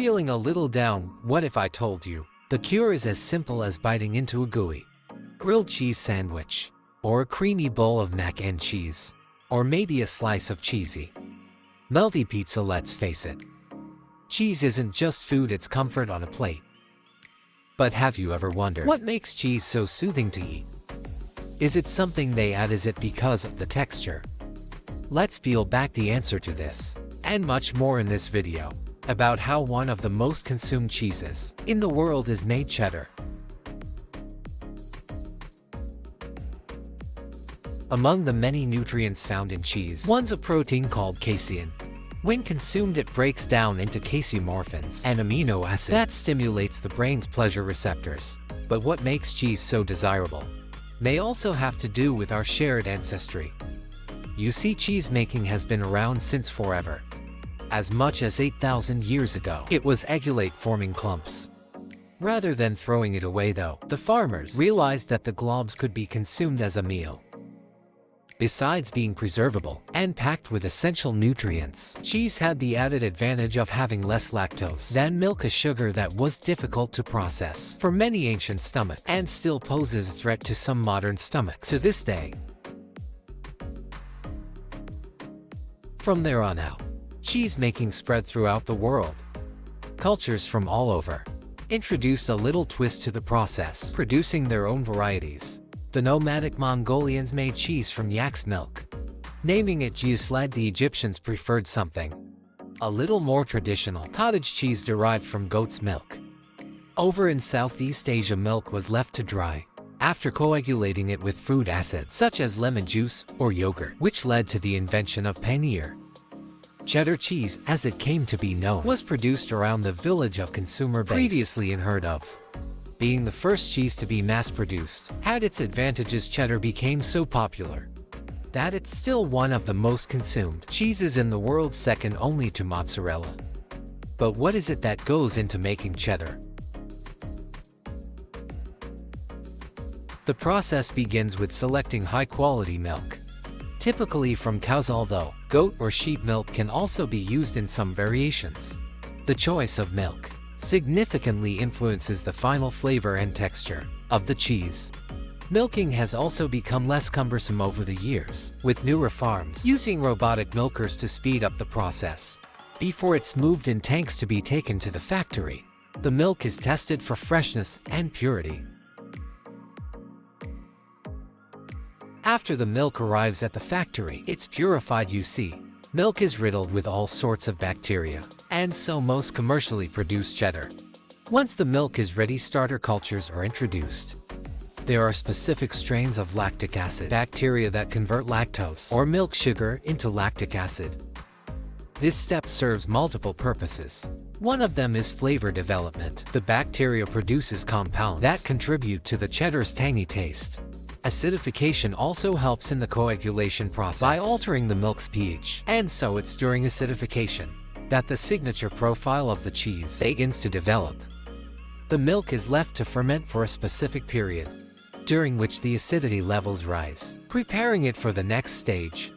Feeling a little down? What if I told you the cure is as simple as biting into a gooey grilled cheese sandwich, or a creamy bowl of mac and cheese, or maybe a slice of cheesy, melty pizza? Let's face it, cheese isn't just food, it's comfort on a plate. But have you ever wondered what makes cheese so soothing to eat? Is it something they add? Is it because of the texture? Let's peel back the answer to this, and much more in this video, about how one of the most consumed cheeses in the world is made: cheddar. Among the many nutrients found in cheese, one's a protein called casein. When consumed, it breaks down into casomorphins, an amino acid that stimulates the brain's pleasure receptors. But what makes cheese so desirable may also have to do with our shared ancestry. You see, cheese making has been around since forever. As much as 8,000 years ago, it was egulate forming clumps. Rather than throwing it away though, the farmers realized that the globs could be consumed as a meal. Besides being preservable and packed with essential nutrients, cheese had the added advantage of having less lactose than milk, a sugar that was difficult to process for many ancient stomachs and still poses a threat to some modern stomachs to this day. From there on out, cheese making spread throughout the world. Cultures from all over introduced a little twist to the process, producing their own varieties. The nomadic Mongolians made cheese from yak's milk. Naming it Giuslad, the Egyptians preferred something a little more traditional: cottage cheese derived from goat's milk. Over in Southeast Asia, milk was left to dry after coagulating it with food acids such as lemon juice or yogurt, which led to the invention of paneer. Cheddar cheese, as it came to be known, was produced around the village of consumer base, previously unheard of. Being the first cheese to be mass-produced had its advantages. Cheddar became so popular that it's still one of the most consumed cheeses in the world, second only to mozzarella. But what is it that goes into making cheddar? The process begins with selecting high-quality milk, typically from cows, although goat or sheep milk can also be used in some variations. The choice of milk significantly influences the final flavor and texture of the cheese. Milking has also become less cumbersome over the years, with newer farms using robotic milkers to speed up the process. Before it's moved in tanks to be taken to the factory, the milk is tested for freshness and purity. After the milk arrives at the factory, it's purified. You see, milk is riddled with all sorts of bacteria, and so most commercially produced cheddar. Once the milk is ready, starter cultures are introduced. There are specific strains of lactic acid bacteria that convert lactose or milk sugar into lactic acid. This step serves multiple purposes. One of them is flavor development. The bacteria produces compounds that contribute to the cheddar's tangy taste. Acidification also helps in the coagulation process by altering the milk's pH, and so it's during acidification that the signature profile of the cheese begins to develop. The milk is left to ferment for a specific period, during which the acidity levels rise, preparing it for the next stage.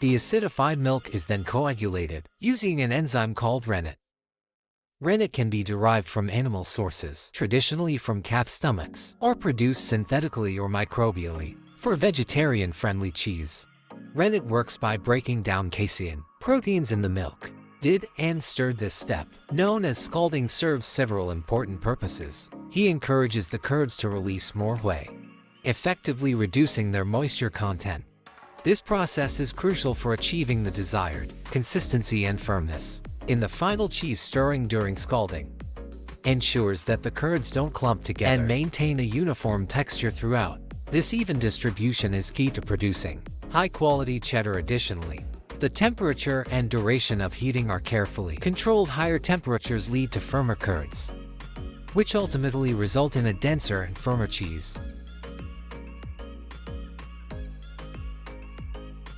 The acidified milk is then coagulated using an enzyme called rennet. Rennet can be derived from animal sources, traditionally from calf stomachs, or produced synthetically or microbially for vegetarian-friendly cheese. Rennet works by breaking down casein proteins in the milk. Did and stirred. This step, known as scalding, serves several important purposes. He encourages the curds to release more whey, effectively reducing their moisture content. This process is crucial for achieving the desired consistency and firmness in the final cheese. Stirring during scalding ensures that the curds don't clump together and maintain a uniform texture throughout. This even distribution is key to producing high-quality cheddar. Additionally, the temperature and duration of heating are carefully controlled. Higher temperatures lead to firmer curds, which ultimately result in a denser and firmer cheese.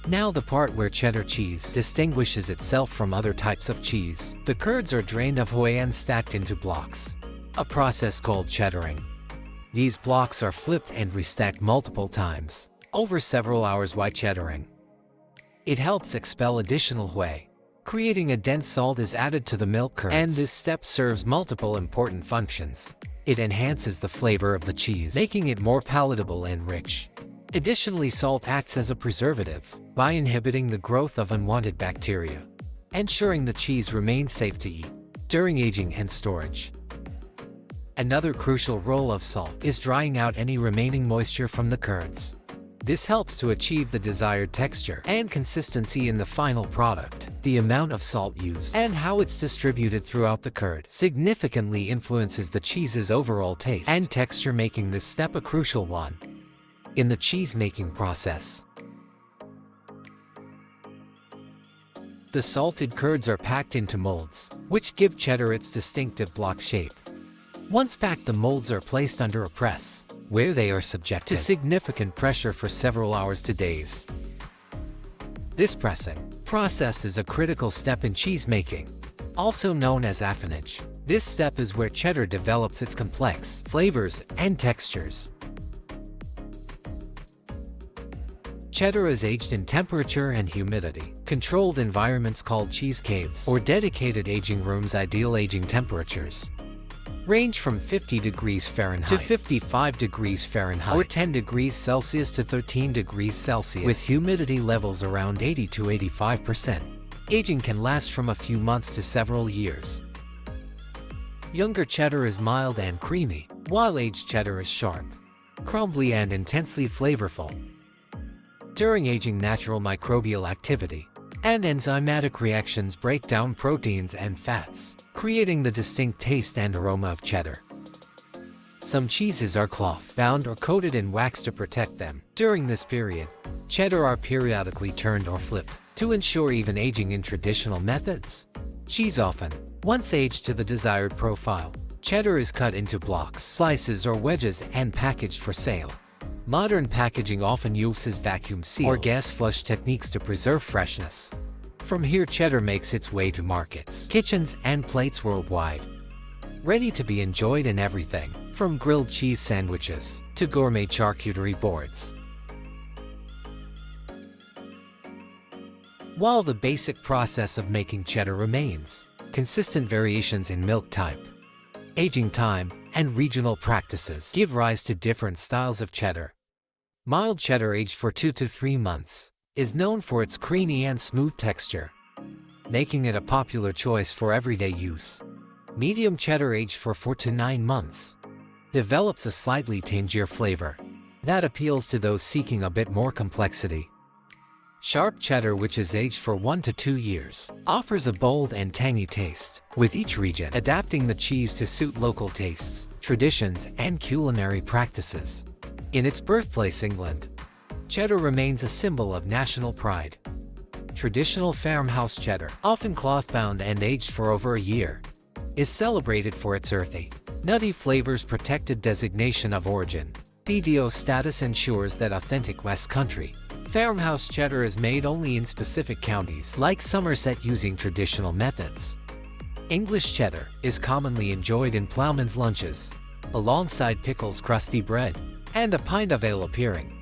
Now the part where cheddar cheese distinguishes itself from other types of cheese. The curds are drained of whey and stacked into blocks, a process called cheddaring. These blocks are flipped and restacked multiple times over several hours. Why cheddaring? It helps expel additional whey, Creating a dense salt is added to the milk curds, and this step serves multiple important functions. It enhances the flavor of the cheese, making it more palatable and rich. Additionally, salt acts as a preservative by inhibiting the growth of unwanted bacteria, ensuring the cheese remains safe to eat during aging and storage. Another crucial role of salt is drying out any remaining moisture from the curds. This helps to achieve the desired texture and consistency in the final product. The amount of salt used and how it's distributed throughout the curd significantly influences the cheese's overall taste and texture, making this step a crucial one in the cheese-making process. The salted curds are packed into molds, which give cheddar its distinctive block shape. Once packed, the molds are placed under a press, where they are subjected to significant pressure for several hours to days. This pressing process is a critical step in cheese making, also known as affinage. This step is where cheddar develops its complex flavors and textures. Cheddar is aged in temperature and humidity controlled environments called cheese caves or dedicated aging rooms. Ideal aging temperatures range from 50 degrees Fahrenheit to 55 degrees Fahrenheit, or 10 degrees Celsius to 13 degrees Celsius, with humidity levels around 80 to 85%. Aging can last from a few months to several years. Younger cheddar is mild and creamy, while aged cheddar is sharp, crumbly, and intensely flavorful. During aging, natural microbial activity and enzymatic reactions break down proteins and fats, creating the distinct taste and aroma of cheddar. Some cheeses are cloth-bound or coated in wax to protect them. During this period, cheddar are periodically turned or flipped to ensure even aging in traditional methods. Cheese often, once aged to the desired profile, cheddar is cut into blocks, slices, or wedges and packaged for sale. Modern packaging often uses vacuum seal or gas flush techniques to preserve freshness. From here, cheddar makes its way to markets, kitchens, and plates worldwide, ready to be enjoyed in everything from grilled cheese sandwiches to gourmet charcuterie boards. While the basic process of making cheddar remains, consistent variations in milk type, aging time, and regional practices give rise to different styles of cheddar. Mild cheddar, aged for 2 to 3 months, is known for its creamy and smooth texture, making it a popular choice for everyday use. Medium cheddar, aged for 4 to 9 months, develops a slightly tangier flavor that appeals to those seeking a bit more complexity. Sharp cheddar, which is aged for 1 to 2 years, offers a bold and tangy taste, with each region adapting the cheese to suit local tastes, traditions, and culinary practices. In its birthplace, England, cheddar remains a symbol of national pride. Traditional farmhouse cheddar, often cloth-bound and aged for over a year, is celebrated for its earthy, nutty flavors. Protected designation of origin (PDO) status ensures that authentic West Country farmhouse cheddar is made only in specific counties, like Somerset, using traditional methods. English cheddar is commonly enjoyed in ploughmen's lunches, alongside pickles, crusty bread, and a pint of ale. Appearing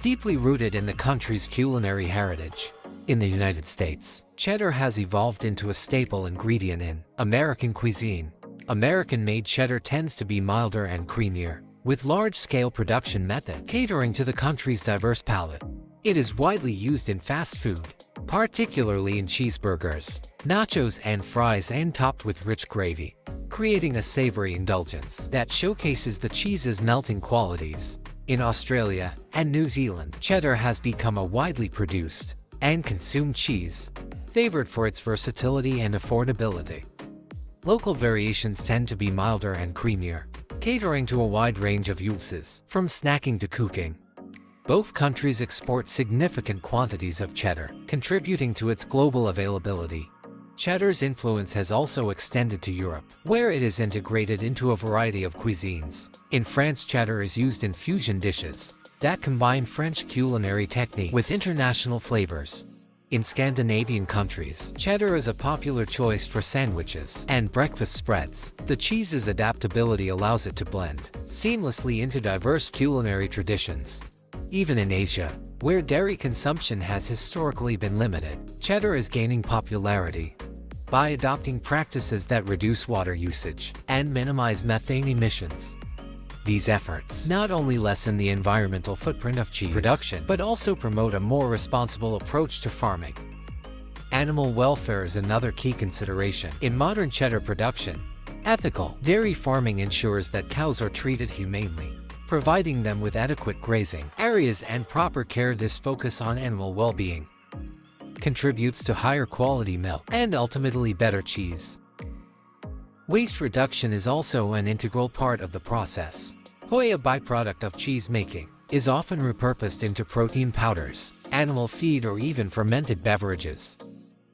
deeply rooted in the country's culinary heritage. In the United States, cheddar has evolved into a staple ingredient in American cuisine. American-made cheddar tends to be milder and creamier, with large-scale production methods catering to the country's diverse palate. It is widely used in fast food, particularly in cheeseburgers, nachos, and fries, and topped with rich gravy, creating a savory indulgence that showcases the cheese's melting qualities. In Australia and New Zealand, cheddar has become a widely produced and consumed cheese, favored for its versatility and affordability. Local variations tend to be milder and creamier, catering to a wide range of uses, from snacking to cooking. Both countries export significant quantities of cheddar, contributing to its global availability. Cheddar's influence has also extended to Europe, where it is integrated into a variety of cuisines. In France, cheddar is used in fusion dishes that combine French culinary techniques with international flavors. In Scandinavian countries, cheddar is a popular choice for sandwiches and breakfast spreads. The cheese's adaptability allows it to blend seamlessly into diverse culinary traditions. Even in Asia, where dairy consumption has historically been limited, cheddar is gaining popularity by adopting practices that reduce water usage and minimize methane emissions. These efforts not only lessen the environmental footprint of cheese production, but also promote a more responsible approach to farming. Animal welfare is another key consideration in modern cheddar production. Ethical dairy farming ensures that cows are treated humanely, providing them with adequate grazing areas and proper care. This focus on animal well-being contributes to higher quality milk and ultimately better cheese. Waste reduction is also an integral part of the process. Whey, a byproduct of cheese making, is often repurposed into protein powders, animal feed, or even fermented beverages.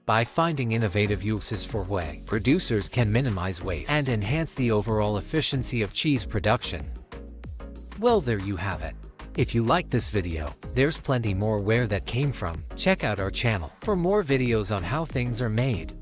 By finding innovative uses for whey, producers can minimize waste and enhance the overall efficiency of cheese production. Well, there you have it. If you like this video, there's plenty more where that came from. Check out our channel for more videos on how things are made.